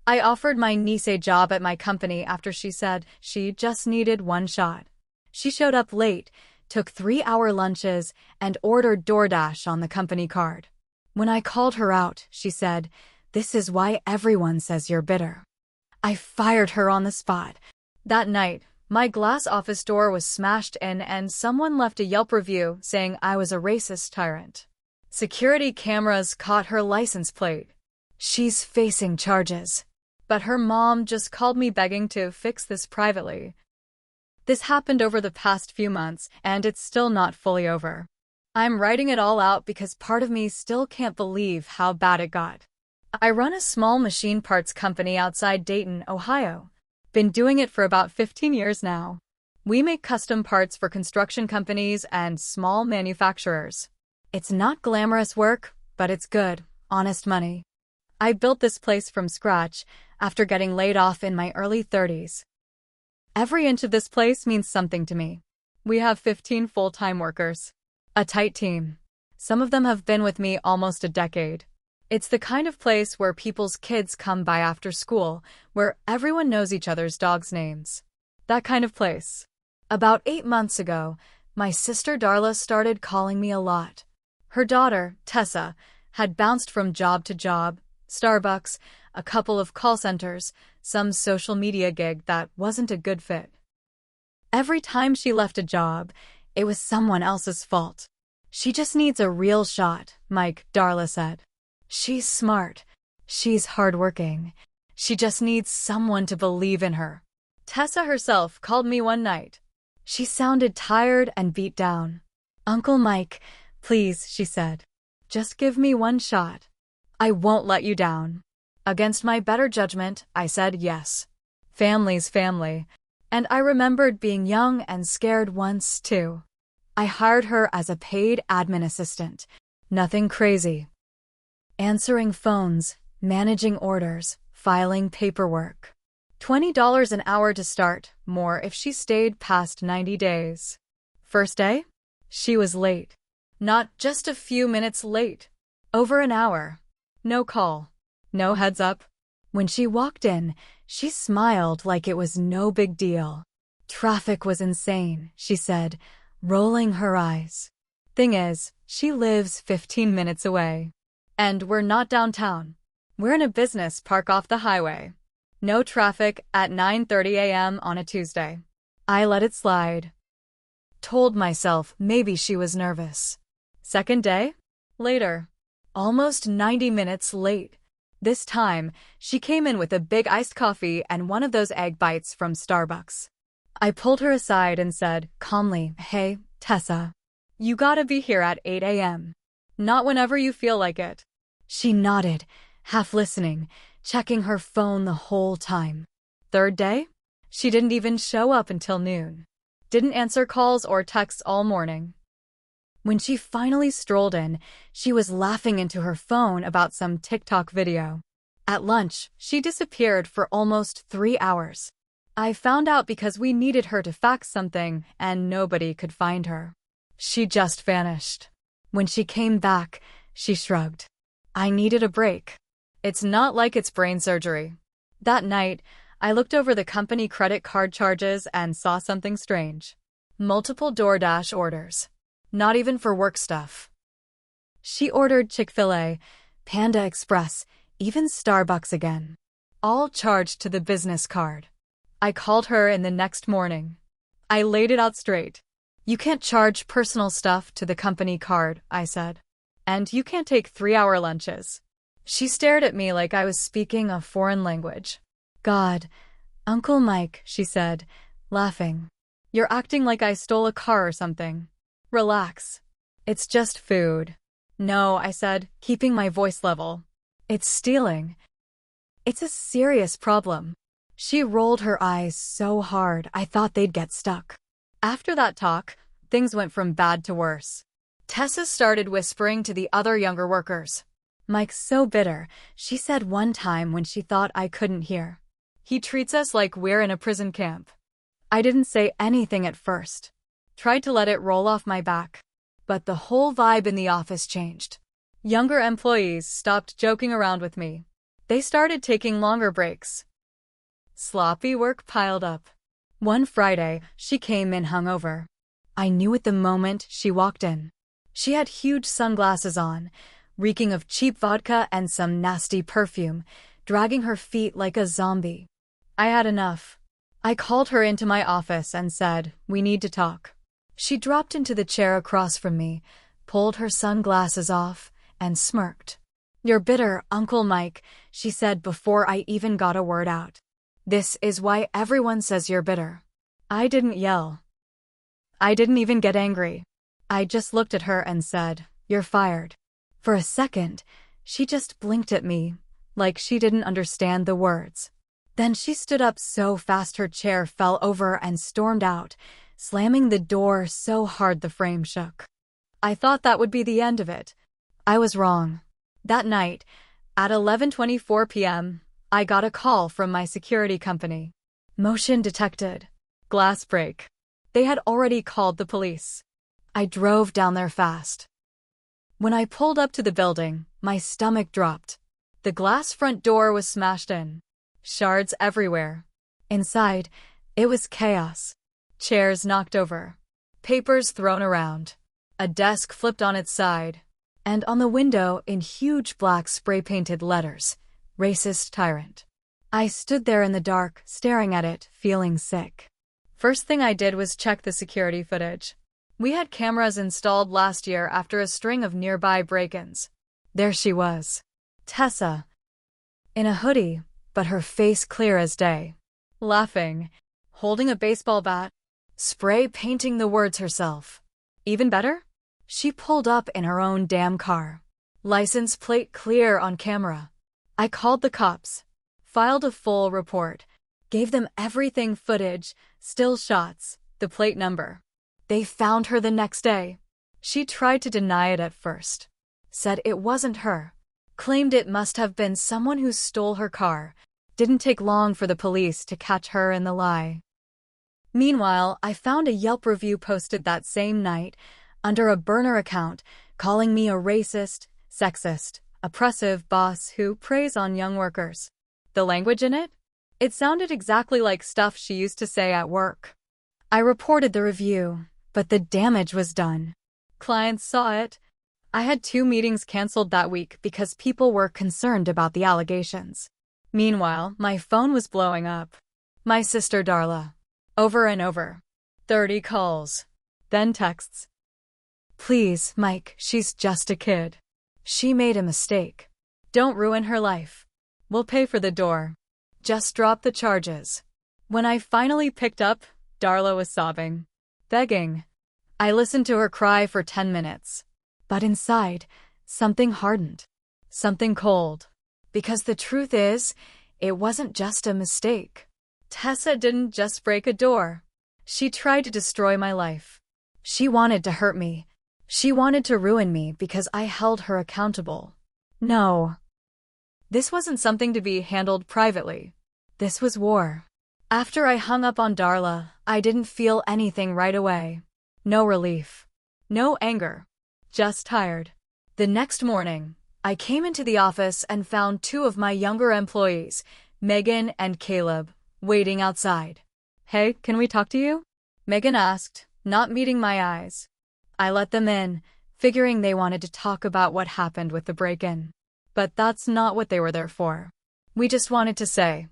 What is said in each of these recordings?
I offered my niece a job at my company after she said she just needed one shot. She showed up late, took 3-hour lunches, and ordered DoorDash on the company card. When I called her out, she said, "This is why everyone says you're bitter." I fired her on the spot. That night, my glass office door was smashed in and someone left a Yelp review saying I was a racist tyrant. Security cameras caught her license plate. She's facing charges. But her mom just called me begging to fix this privately. This happened over the past few months, and it's still not fully over. I'm writing it all out because part of me still can't believe how bad it got. I run a small machine parts company outside Dayton, Ohio. Been doing it for about 15 years now. We make custom parts for construction companies and small manufacturers. It's not glamorous work, but it's good, honest money. I built this place from scratch after getting laid off in my early 30s. Every inch of this place means something to me. We have 15 full-time workers. A tight team. Some of them have been with me almost a decade. It's the kind of place where people's kids come by after school, where everyone knows each other's dogs' names. That kind of place. About 8 months ago, my sister Darla started calling me a lot. Her daughter, Tessa, had bounced from job to job, Starbucks, a couple of call centers, some social media gig that wasn't a good fit. Every time she left a job, it was someone else's fault. She just needs a real shot, Mike, Darla said. She's smart. She's hardworking. She just needs someone to believe in her. Tessa herself called me one night. She sounded tired and beat down. "Uncle Mike, please," she said. "Just give me one shot. I won't let you down." Against my better judgment, I said yes. Family's family. And I remembered being young and scared once, too. I hired her as a paid admin assistant. Nothing crazy. Answering phones, managing orders, filing paperwork. $20 an hour to start, more if she stayed past 90 days. First day? She was late. Not just a few minutes late. Over an hour. No call. No heads up. When she walked in, she smiled like it was no big deal. "Traffic was insane," she said, rolling her eyes. Thing is, she lives 15 minutes away. And we're not downtown. We're in a business park off the highway. No traffic at 9:30 a.m. on a Tuesday. I let it slide. Told myself maybe she was nervous. Second day? Later. Almost 90 minutes late. This time, she came in with a big iced coffee and one of those egg bites from Starbucks. I pulled her aside and said, calmly, "Hey, Tessa. You gotta be here at 8 a.m. Not whenever you feel like it." She nodded, half listening, checking her phone the whole time. Third day? She didn't even show up until noon. Didn't answer calls or texts all morning. When she finally strolled in, she was laughing into her phone about some TikTok video. At lunch, she disappeared for almost 3 hours. I found out because we needed her to fax something and nobody could find her. She just vanished. When she came back, she shrugged. I needed a break. It's not like it's brain surgery. That night, I looked over the company credit card charges and saw something strange. Multiple DoorDash orders. Not even for work stuff. She ordered Chick-fil-A, Panda Express, even Starbucks again. All charged to the business card. I called her in the next morning. I laid it out straight. "You can't charge personal stuff to the company card," I said. "And you can't take 3-hour lunches." She stared at me like I was speaking a foreign language. "God, Uncle Mike," she said, laughing. "You're acting like I stole a car or something. Relax. It's just food." "No," I said, keeping my voice level. "It's stealing. It's a serious problem." She rolled her eyes so hard I thought they'd get stuck. After that talk, things went from bad to worse. Tessa started whispering to the other younger workers. "Mike's so bitter," she said one time when she thought I couldn't hear. "He treats us like we're in a prison camp." I didn't say anything at first. Tried to let it roll off my back. But the whole vibe in the office changed. Younger employees stopped joking around with me. They started taking longer breaks. Sloppy work piled up. One Friday, she came in hungover. I knew it the moment she walked in. She had huge sunglasses on, reeking of cheap vodka and some nasty perfume, dragging her feet like a zombie. I had enough. I called her into my office and said, "We need to talk." She dropped into the chair across from me, pulled her sunglasses off, and smirked. "You're bitter, Uncle Mike," she said before I even got a word out. "This is why everyone says you're bitter." I didn't yell. I didn't even get angry. I just looked at her and said, "You're fired." For a second, she just blinked at me, like she didn't understand the words. Then she stood up so fast her chair fell over and stormed out, slamming the door so hard the frame shook. I thought that would be the end of it. I was wrong. That night, at 11:24 p.m., I got a call from my security company. Motion detected. Glass break. They had already called the police. I drove down there fast. When I pulled up to the building, my stomach dropped. The glass front door was smashed in. Shards everywhere. Inside, it was chaos. Chairs knocked over. Papers thrown around. A desk flipped on its side. And on the window, in huge black spray-painted letters, "Racist Tyrant." I stood there in the dark, staring at it, feeling sick. First thing I did was check the security footage. We had cameras installed last year after a string of nearby break-ins. There she was. Tessa. In a hoodie, but her face clear as day. Laughing. Holding a baseball bat. Spray painting the words herself. Even better? She pulled up in her own damn car. License plate clear on camera. I called the cops. Filed a full report. Gave them everything: footage, still shots, the plate number. They found her the next day. She tried to deny it at first. Said it wasn't her. Claimed it must have been someone who stole her car. Didn't take long for the police to catch her in the lie. Meanwhile, I found a Yelp review posted that same night, under a burner account, calling me a racist, sexist, oppressive boss who preys on young workers. The language in it? It sounded exactly like stuff she used to say at work. I reported the review, but the damage was done. Clients saw it. I had 2 meetings canceled that week because people were concerned about the allegations. Meanwhile, my phone was blowing up. My sister Darla. Over and over. 30 calls. Then texts. "Please, Mike, she's just a kid. She made a mistake. Don't ruin her life. We'll pay for the door. Just drop the charges." When I finally picked up, Darla was sobbing. Begging. I listened to her cry for 10 minutes. But inside, something hardened. Something cold. Because the truth is, it wasn't just a mistake. Tessa didn't just break a door. She tried to destroy my life. She wanted to hurt me. She wanted to ruin me because I held her accountable. No. This wasn't something to be handled privately. This was war. After I hung up on Darla, I didn't feel anything right away. No relief. No anger. Just tired. The next morning, I came into the office and found 2 of my younger employees, Megan and Caleb, waiting outside. "Hey, can we talk to you?" Megan asked, not meeting my eyes. I let them in, figuring they wanted to talk about what happened with the break-in. But that's not what they were there for. "We just wanted to say,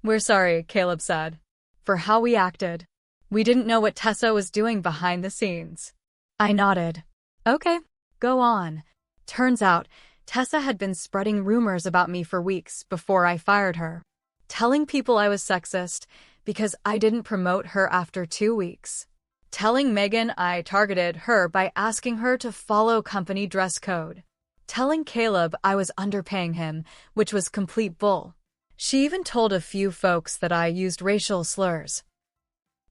we're sorry," Caleb said, "for how we acted. We didn't know what Tessa was doing behind the scenes." I nodded. "Okay, go on." Turns out, Tessa had been spreading rumors about me for weeks before I fired her. Telling people I was sexist because I didn't promote her after 2 weeks. Telling Megan I targeted her by asking her to follow company dress code. Telling Caleb I was underpaying him, which was complete bull. She even told a few folks that I used racial slurs.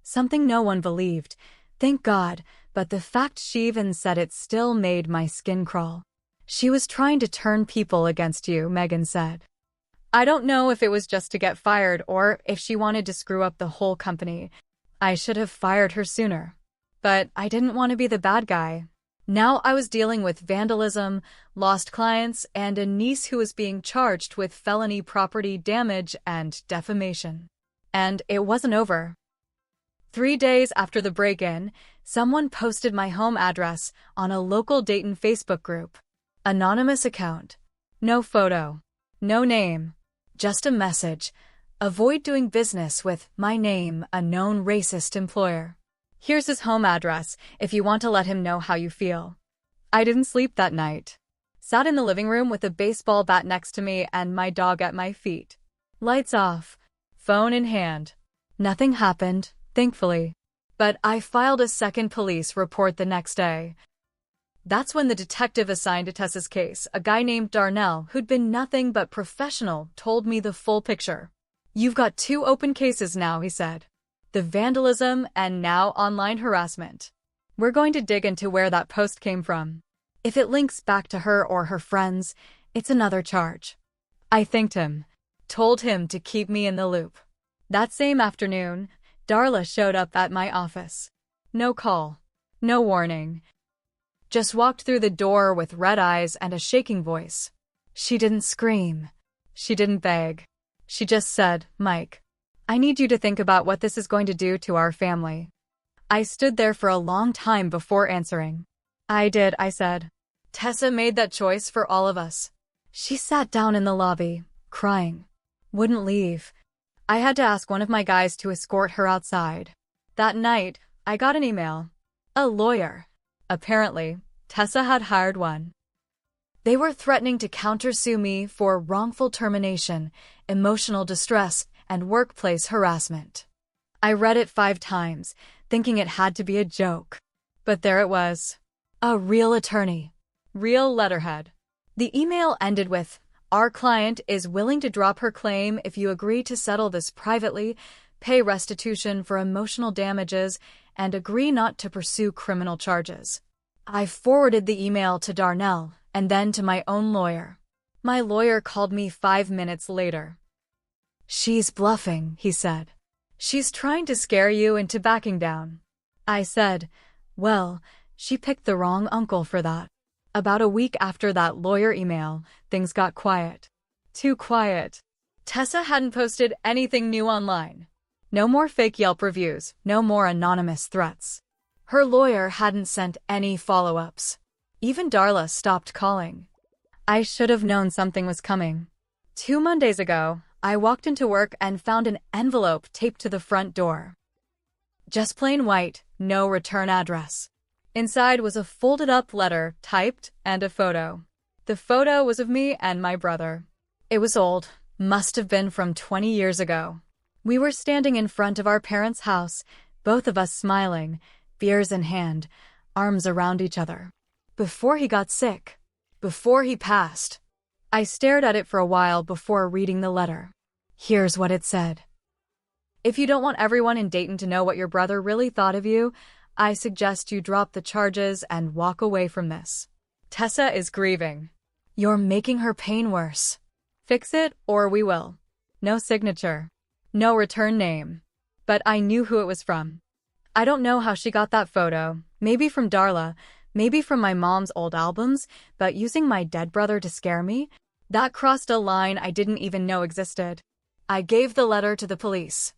Something no one believed, thank God, but the fact she even said it still made my skin crawl. "She was trying to turn people against you," Megan said. I don't know if it was just to get fired or if she wanted to screw up the whole company. I should have fired her sooner. But I didn't want to be the bad guy. Now I was dealing with vandalism, lost clients, and a niece who was being charged with felony property damage and defamation. And it wasn't over. 3 days after the break-in, someone posted my home address on a local Dayton Facebook group. Anonymous account. No photo. No name. Just a message. Avoid doing business with my name, a known racist employer. Here's his home address if you want to let him know how you feel. I didn't sleep that night. Sat in the living room with a baseball bat next to me and my dog at my feet. Lights off. Phone in hand. Nothing happened, thankfully. But I filed a second police report the next day. That's when the detective assigned to Tessa's case, a guy named Darnell, who'd been nothing but professional, told me the full picture. You've got 2 open cases now, he said. The vandalism and now online harassment. We're going to dig into where that post came from. If it links back to her or her friends, it's another charge. I thanked him. Told him to keep me in the loop. That same afternoon, Darla showed up at my office. No call. No warning. Just walked through the door with red eyes and a shaking voice. She didn't scream. She didn't beg. She just said, Mike, I need you to think about what this is going to do to our family. I stood there for a long time before answering. I did, I said. Tessa made that choice for all of us. She sat down in the lobby, crying. Wouldn't leave. I had to ask one of my guys to escort her outside. That night, I got an email. A lawyer. Apparently, Tessa had hired one. They were threatening to countersue me for wrongful termination, emotional distress, and workplace harassment. I read it 5 times, thinking it had to be a joke. But there it was. A real attorney. Real letterhead. The email ended with, our client is willing to drop her claim if you agree to settle this privately, pay restitution for emotional damages, and agree not to pursue criminal charges. I forwarded the email to Darnell and then to my own lawyer. My lawyer called me 5 minutes later. She's bluffing, he said. She's trying to scare you into backing down. I said, well, she picked the wrong uncle for that. About a week after that lawyer email, things got quiet. Too quiet. Tessa hadn't posted anything new online. No more fake Yelp reviews, no more anonymous threats. Her lawyer hadn't sent any follow-ups. Even Darla stopped calling. I should have known something was coming. 2 Mondays ago, I walked into work and found an envelope taped to the front door. Just plain white, no return address. Inside was a folded-up letter, typed, and a photo. The photo was of me and my brother. It was old, must have been from 20 years ago. We were standing in front of our parents' house, both of us smiling, beers in hand, arms around each other. Before he got sick. Before he passed. I stared at it for a while before reading the letter. Here's what it said. If you don't want everyone in Dayton to know what your brother really thought of you, I suggest you drop the charges and walk away from this. Tessa is grieving. You're making her pain worse. Fix it or we will. No signature. No return name. But I knew who it was from. I don't know how she got that photo. Maybe from Darla. Maybe from my mom's old albums, but using my dead brother to scare me? That crossed a line I didn't even know existed. I gave the letter to the police.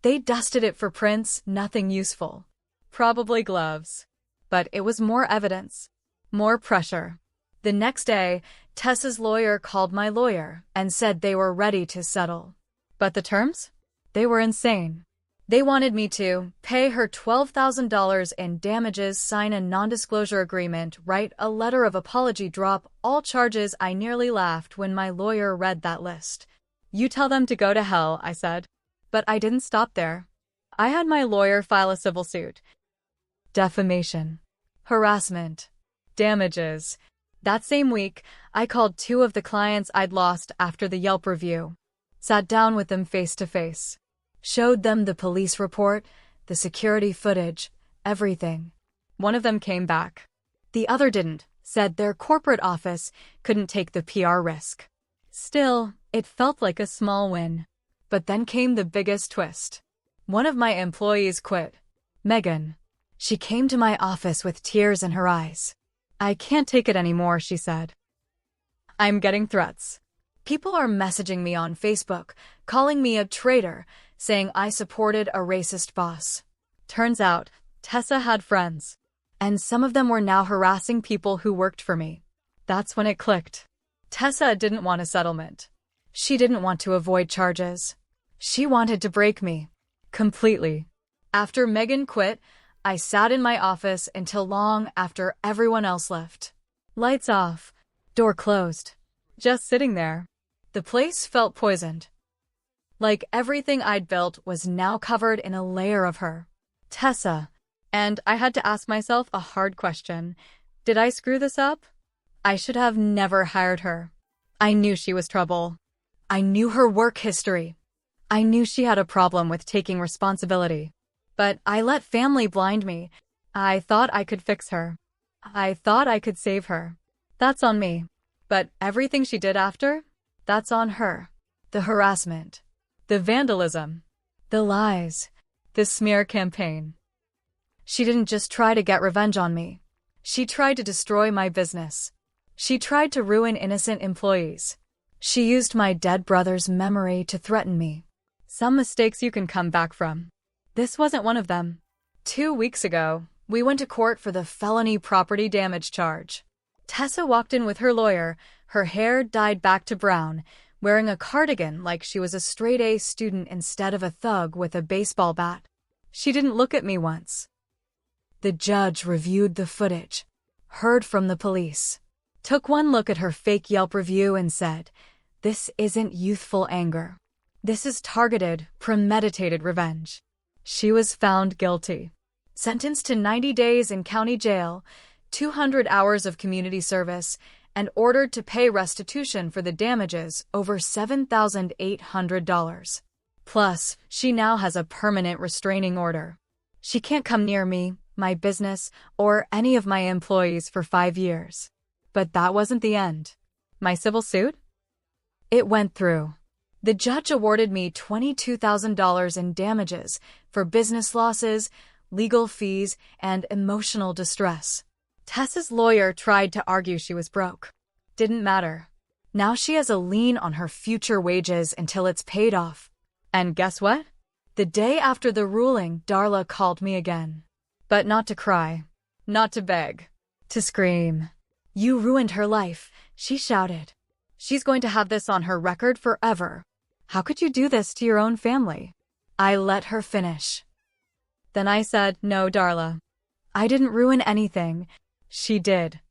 They dusted it for prints, nothing useful. Probably gloves. But it was more evidence. More pressure. The next day, Tessa's lawyer called my lawyer and said they were ready to settle. But the terms? They were insane. They wanted me to pay her $12,000 in damages, sign a non-disclosure agreement, write a letter of apology, drop all charges. I nearly laughed when my lawyer read that list. You tell them to go to hell, I said. But I didn't stop there. I had my lawyer file a civil suit. Defamation. Harassment. Damages. That same week, I called 2 of the clients I'd lost after the Yelp review. Sat down with them face to face. Showed them the police report, the security footage, everything. One of them came back. The other didn't, said their corporate office couldn't take the PR risk. Still, it felt like a small win. But then came the biggest twist. One of my employees quit. Megan. She came to my office with tears in her eyes. "I can't take it anymore," she said. "I'm getting threats. People are messaging me on Facebook, calling me a traitor, saying I supported a racist boss." Turns out, Tessa had friends, and some of them were now harassing people who worked for me. That's when it clicked. Tessa didn't want a settlement. She didn't want to avoid charges. She wanted to break me. Completely. After Megan quit, I sat in my office until long after everyone else left. Lights off, door closed. Just sitting there. The place felt poisoned. Like everything I'd built was now covered in a layer of her. Tessa. And I had to ask myself a hard question. Did I screw this up? I should have never hired her. I knew she was trouble. I knew her work history. I knew she had a problem with taking responsibility. But I let family blind me. I thought I could fix her. I thought I could save her. That's on me. But everything she did after? That's on her. The harassment. The vandalism. The lies. The smear campaign. She didn't just try to get revenge on me. She tried to destroy my business. She tried to ruin innocent employees. She used my dead brother's memory to threaten me. Some mistakes you can come back from. This wasn't one of them. 2 weeks ago, we went to court for the felony property damage charge. Tessa walked in with her lawyer, her hair dyed back to brown, wearing a cardigan like she was a straight-A student instead of a thug with a baseball bat. She didn't look at me once. The judge reviewed the footage, heard from the police, took one look at her fake Yelp review and said, "This isn't youthful anger. This is targeted, premeditated revenge." She was found guilty. Sentenced to 90 days in county jail, 200 hours of community service, and ordered to pay restitution for the damages over $7,800. Plus, she now has a permanent restraining order. She can't come near me, my business, or any of my employees for 5 years. But that wasn't the end. My civil suit? It went through. The judge awarded me $22,000 in damages for business losses, legal fees, and emotional distress. Tessa's lawyer tried to argue she was broke. Didn't matter. Now she has a lien on her future wages until it's paid off. And guess what? The day after the ruling, Darla called me again. But not to cry. Not to beg. To scream. "You ruined her life," she shouted. "She's going to have this on her record forever. How could you do this to your own family?" I let her finish. Then I said, "No, Darla. I didn't ruin anything. She did.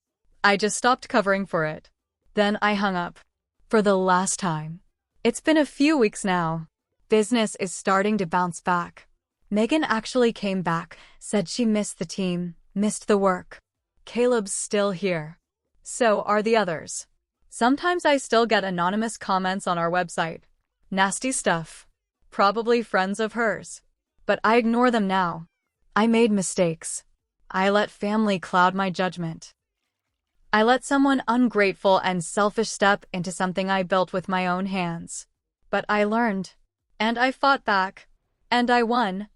I just stopped covering for it." Then I hung up. For the last time. It's been a few weeks now. Business is starting to bounce back. Megan actually came back, said she missed the team, missed the work. Caleb's still here. So are the others. Sometimes I still get anonymous comments on our website. Nasty stuff. Probably friends of hers. But I ignore them now. I made mistakes. I let family cloud my judgment. I let someone ungrateful and selfish step into something I built with my own hands. But I learned. And I fought back. And I won.